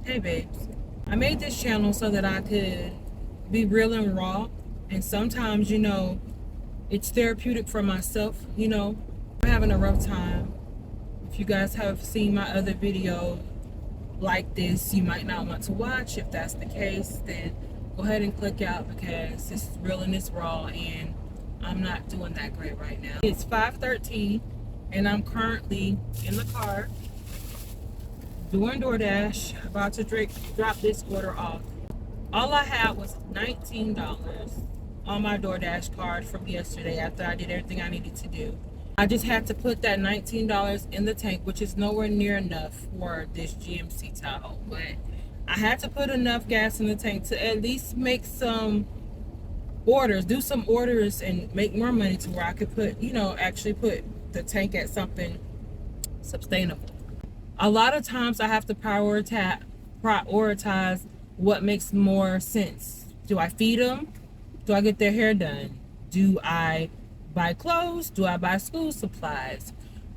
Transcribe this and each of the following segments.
Hey babes, I made this channel so that I could be real and raw, and sometimes, it's therapeutic for myself. I'm having a rough time. If you guys have seen my other video like this, you might not want to watch. If that's the case, then go ahead and click out, because this is real and it's raw, and I'm not doing that great right now. It's 5:13 and I'm currently in the car doing DoorDash, about to drop this order off. All I had was $19 on my DoorDash card from yesterday after I did everything I needed to do. I just had to put that $19 in the tank, which is nowhere near enough for this GMC Tahoe, but I had to put enough gas in the tank to at least make some orders, do some orders, and make more money to where I could put, actually put the tank at something sustainable. A lot of times I have to prioritize what makes more sense. Do I feed them? Do I get their hair done? Do I buy clothes? Do I buy school supplies?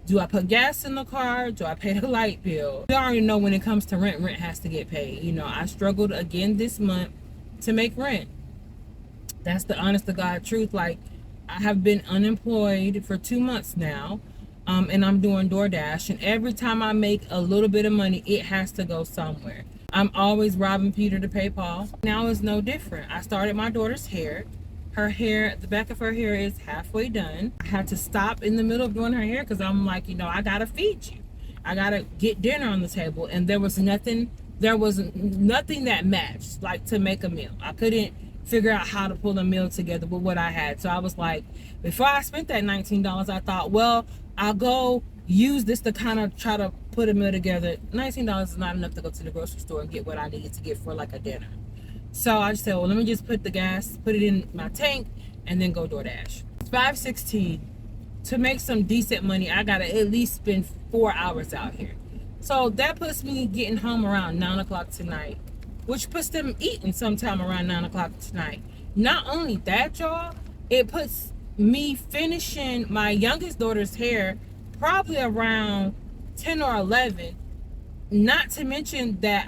Do I put gas in the car? Do I pay the light bill? You already know when it comes to rent has to get paid. I struggled again this month to make rent. That's the honest to God truth. Like, I have been unemployed for 2 months now. And I'm doing DoorDash, and every time I make a little bit of money, it has to go somewhere. I'm always robbing Peter to pay Paul. Now it's no different. I started my daughter's hair. Her hair, the back of her hair is halfway done. I had to stop in the middle of doing her hair because I'm like, I gotta feed you. I gotta get dinner on the table, and there was nothing that matched, like, to make a meal. I couldn't figure out how to pull a meal together with what I had. So I was like, before I spent that $19, I thought, well, I'll go use this to kind of try to put a meal together. $19 is not enough to go to the grocery store and get what I needed to get for like a dinner. So I just said, well, let me just put it in my tank and then go DoorDash. It's 5:16. To make some decent money, I gotta at least spend 4 hours out here. So that puts me getting home around 9 o'clock tonight, which puts them eating sometime around 9 o'clock tonight. Not only that, y'all, it puts me finishing my youngest daughter's hair probably around 10 or 11. Not to mention that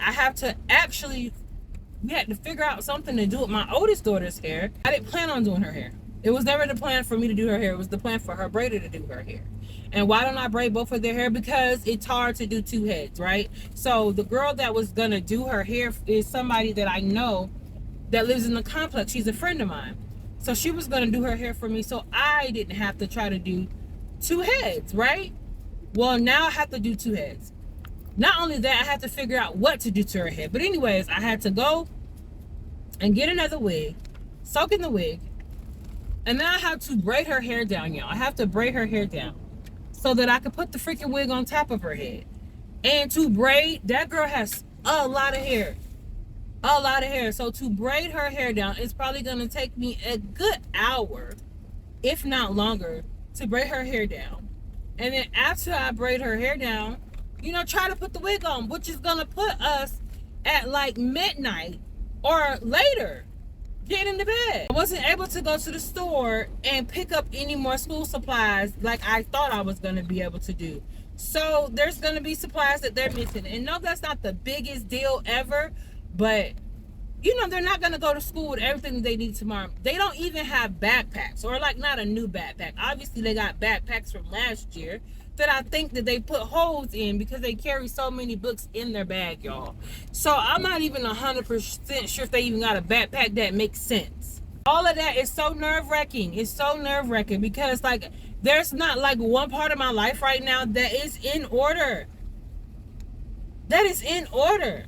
we had to figure out something to do with my oldest daughter's hair. I didn't plan on doing her hair. It was never the plan for me to do her hair. It was the plan for her braider to do her hair. And why don't I braid both of their hair? Because it's hard to do two heads, right? So the girl that was gonna do her hair is somebody that I know that lives in the complex. She's a friend of mine. So she was gonna do her hair for me, so I didn't have to try to do two heads, right? Well, now I have to do two heads. Not only that, I had to figure out what to do to her head. But anyways, I had to go and get another wig, soak in the wig, and then I have to braid her hair down, y'all. I have to braid her hair down so that I could put the freaking wig on top of her head. And to braid, that girl has a lot of hair. So to braid her hair down, it's probably gonna take me a good hour, if not longer, to braid her hair down. And then after I braid her hair down, try to put the wig on, which is gonna put us at like midnight or later, getting into bed. I wasn't able to go to the store and pick up any more school supplies like I thought I was gonna be able to do. So there's gonna be supplies that they're missing. And no, that's not the biggest deal ever, but they're not gonna go to school with everything they need tomorrow. They don't even have backpacks, or like not a new backpack. Obviously they got backpacks from last year that I think that they put holes in because they carry so many books in their bag, y'all. So I'm not even 100% sure if they even got a backpack that makes sense. All of that is so nerve-wracking. It's so nerve-wracking because like there's not like one part of my life right now that is in order. That is in order.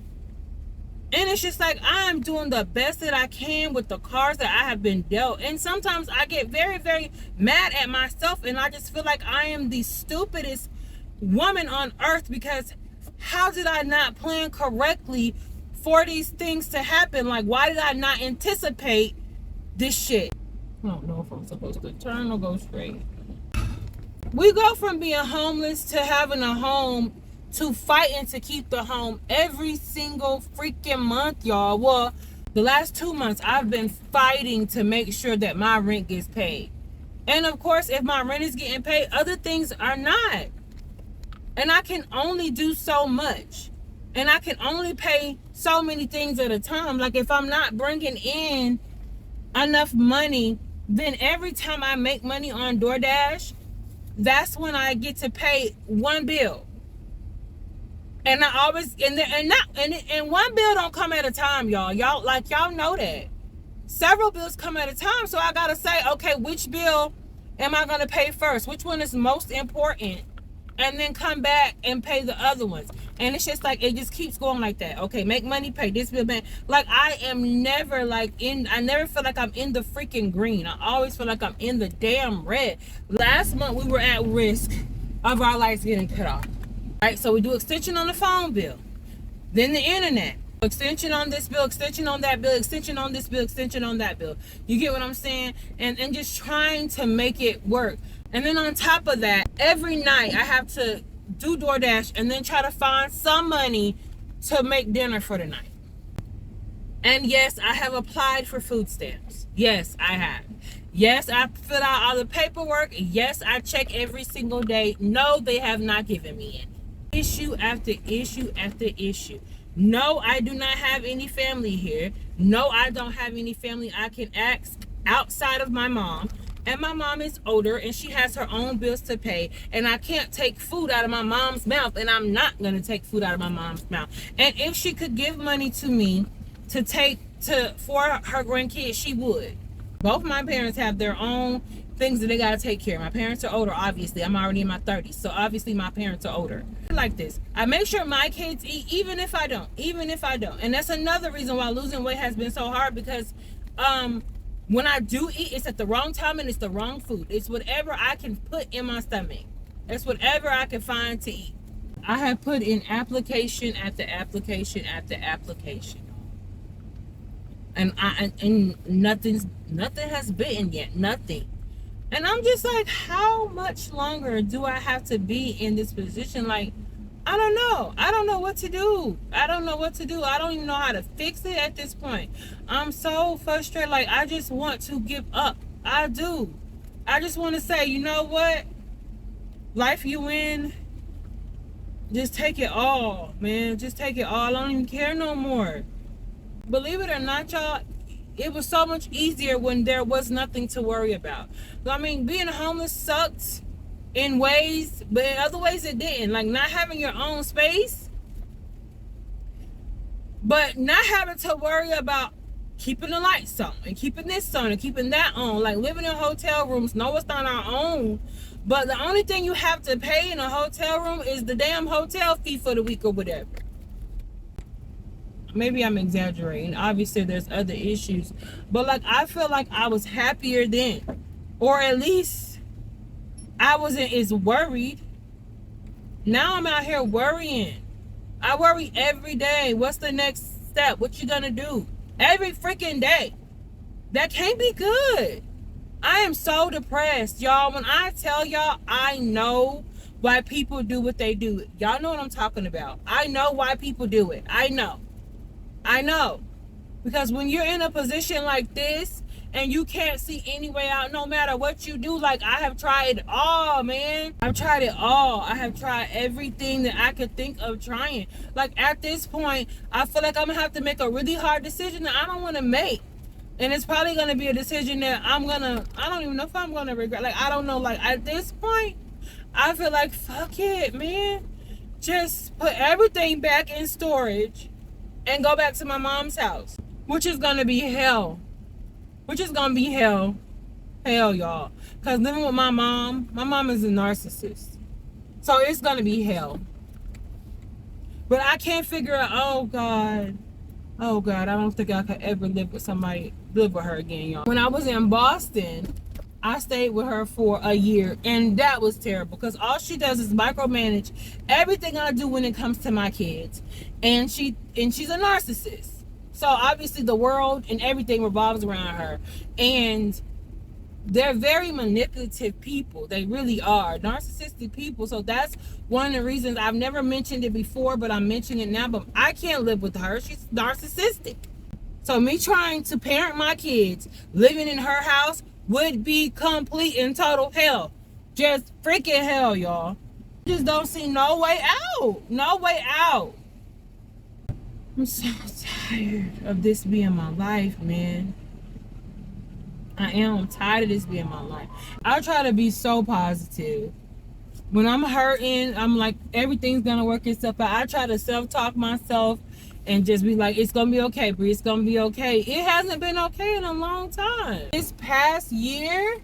And it's just like I'm doing the best that I can with the cards that I have been dealt. And sometimes I get very, very mad at myself, and I just feel like I am the stupidest woman on earth, because how did I not plan correctly for these things to happen? Like, why did I not anticipate this shit? I don't know if I'm supposed to turn or go straight. We go from being homeless to having a home to fighting to keep the home every single freaking month, y'all. Well, the last 2 months I've been fighting to make sure that my rent gets paid. And of course, if my rent is getting paid, other things are not. And I can only do so much. And I can only pay so many things at a time. Like if I'm not bringing in enough money, then every time I make money on DoorDash, that's when I get to pay one bill. And I always and one bill don't come at a time, y'all. Y'all know that. Several bills come at a time, so I gotta say, okay, which bill am I gonna pay first? Which one is most important? And then come back and pay the other ones. And it's just like it just keeps going like that. Okay, make money, pay this bill, man. Like I am never I never feel like I'm in the freaking green. I always feel like I'm in the damn red. Last month we were at risk of our lights getting cut off. Right? So we do extension on the phone bill, then the internet. Extension on this bill, extension on that bill, extension on this bill, extension on that bill. You get what I'm saying? And just trying to make it work. And then on top of that, every night I have to do DoorDash and then try to find some money to make dinner for the night. And yes, I have applied for food stamps. Yes, I have. Yes, I fill out all the paperwork. Yes, I check every single day. No, they have not given me any. Issue after issue after issue. No, I do not have any family here. No, I don't have any family I can ask outside of my mom. And my mom is older and she has her own bills to pay. And I can't take food out of my mom's mouth. And I'm not going to take food out of my mom's mouth. And if she could give money to me for her grandkids, she would. Both my parents have their own things that they got to take care of. My parents are older, obviously. I'm already in my 30s. So obviously my parents are older. Like this, I make sure my kids eat, even if I don't. And that's another reason why losing weight has been so hard, because when I do eat, it's at the wrong time and it's the wrong food. It's whatever I can put in my stomach. It's whatever I can find to eat. I have put in application after application after application. And nothing has bitten yet. Nothing. And I'm just like, how much longer do I have to be in this position? Like, I don't know. I don't know what to do. I don't even know how to fix it at this point. I'm so frustrated. Like, I just want to give up. I do. I just want to say, you know what? Life you in, just take it all, man. Just take it all. I don't even care no more. Believe it or not, y'all, it was so much easier when there was nothing to worry about. I mean, being homeless sucked in ways, but in other ways it didn't. Like not having your own space, but not having to worry about keeping the lights on and keeping this on and keeping that on. Like living in hotel rooms. No, it's not our own. But the only thing you have to pay in a hotel room is the damn hotel fee for the week or whatever. Maybe I'm exaggerating. Obviously, there's other issues. But, like, I feel like I was happier then. Or at least I wasn't as worried. Now I'm out here worrying. I worry every day. What's the next step? What you gonna do? Every freaking day. That can't be good. I am so depressed, y'all. When I tell y'all, I know why people do what they do. Y'all know what I'm talking about. I know why people do it. I know. Because when you're in a position like this and you can't see any way out, no matter what you do, like I have tried it all, man. I've tried it all. I have tried everything that I could think of trying. Like at this point, I feel like I'm gonna have to make a really hard decision that I don't want to make. And it's probably gonna be a decision that I don't even know if I'm gonna regret. Like, I don't know. Like at this point, I feel like, fuck it, man. Just put everything back in storage and go back to my mom's house, which is gonna be hell. Hell, y'all. Because living with my mom is a narcissist. So it's gonna be hell. But I can't figure out, oh God, I don't think I could ever live with her again, y'all. When I was in Boston, I stayed with her for a year, and that was terrible because all she does is micromanage everything I do when it comes to my kids. And she's a narcissist. So obviously the world and everything revolves around her. And they're very manipulative people. They really are. Narcissistic people. So that's one of the reasons I've never mentioned it before, but I'm mentioning it now. But I can't live with her. She's narcissistic. So me trying to parent my kids, living in her house, would be complete and total hell. Just freaking hell, y'all. Just don't see no way out. No way out. I'm so tired of this being my life, man. I am. I'm tired of this being my life. I try to be so positive. When I'm hurting, I'm like, everything's gonna work itself out. I try to self-talk myself and just be like, it's gonna be okay, Brie. It's gonna be okay. It hasn't been okay in a long time. This past year,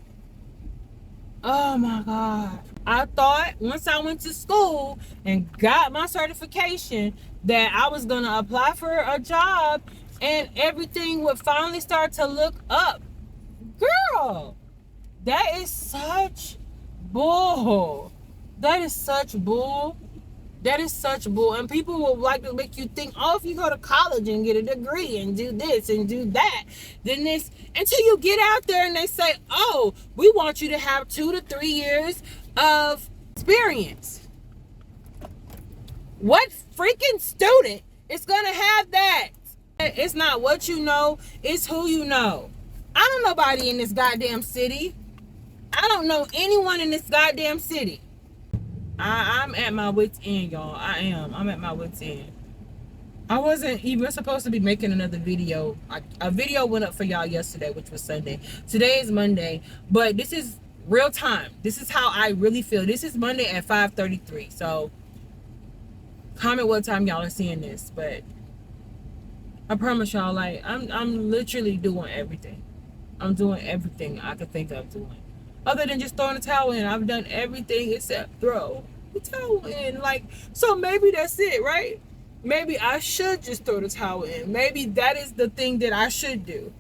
oh my God. I thought once I went to school and got my certification that I was gonna apply for a job and everything would finally start to look up. Girl, that is such bull. That is such bull. That is such bull. And people will like to make you think, oh, if you go to college and get a degree and do this and do that, then this, until you get out there and they say, oh, we want you to have 2 to 3 years of experience. What freaking student is going to have that? It's not what you know, it's who you know. I don't know nobody in this goddamn city. I don't know anyone in this goddamn city. I'm at my wit's end, y'all. I'm at my wit's end. I wasn't even supposed to be making another video. A video went up for y'all yesterday, which was Sunday. Today is Monday, but this is real time. This is how I really feel. This is Monday at 5:33. So comment what time y'all are seeing this, but I promise y'all, like, I'm literally doing everything. I'm doing everything I could think of doing. Other than just throwing the towel in. I've done everything except throw the towel in. Like, so maybe that's it, right? Maybe I should just throw the towel in. Maybe that is the thing that I should do.